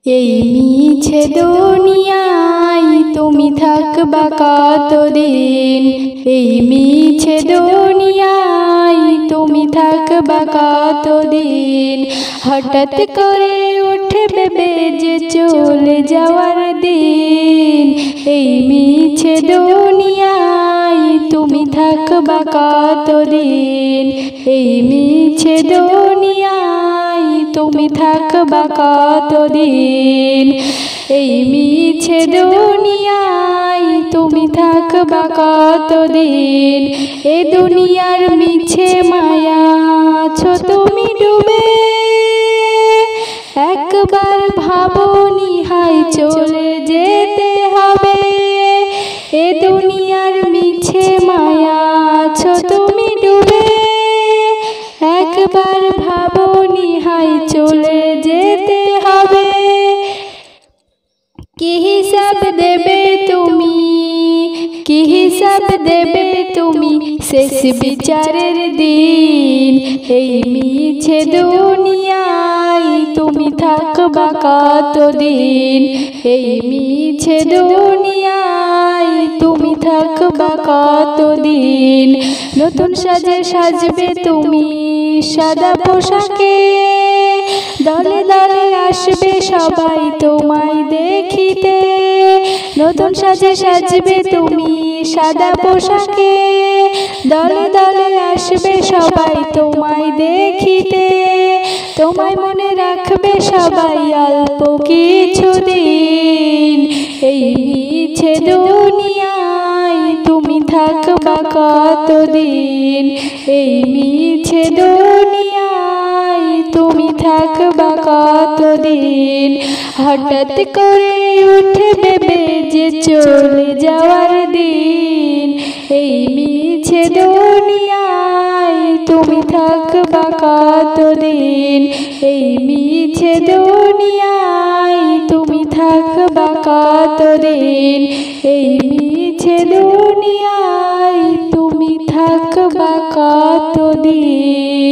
এই মিছে দুনিয়ায় তুমি থাকবা কতদিন। এই মিছে দুনিয়ায় তুমি থাকবা কতদিন। হঠাৎ করে উঠবে বেজে চলে যাওয়ার দিন। এই মিছে দুনিয়ায় তুমি থাকবা কতদিন। এই মিছে দুনিয়ায় তুমি থাকবা কতদিন। এই মিছে দুনিয়ায় তুমি থাকবা কতদিন। এ দুনিয়ার মিছে মায়া আছো তুমি ডুবে। একবার ভাবনি হায় চলে যেতে হবে। এ দুনিয়ার মিছে মায়া আছো তুমি ডুবে। একবার ভাবনি হায় চলে যেতে হবে। কি হিসাব দেবে তুমি, কি হিসাব দেবে তুমি শেষ বিচারের দিন। এই মিছে দুনিয়ায় তুমি থাকবা কতদিন। এই মিছে দুনিয়ায় তুমি থাকবা কতদিন। নতুন সাজে সাজবে তুমি সাদা পোশাকে। দলে দলে আসবে সবাই তোমায় দেখিতে। নতুন সাজে সাজবে তুমি সাদা পোশাকে। দলে দলে আসবে সবাই তোমায় দেখিতে। তোমায় মনে রাখবে সবাই অল্প কিছুদিন। এই মিছে দুনিয়ায় তুমি থাকবা কতদিন। এই মিছে দুনিয়ায় তুমি থাকবা কতদিন। হঠাৎ করে উঠবে বেজে চলে যাওয়ার দিন। এই মিছে দুনিয়ায় তুমি থাকবা কতদিন। এই মিছে দুনিয়ায় তুমি থাকবা কতদিন। এই মিছে দুনিয়ায় তুমি থাকবা কতদিন।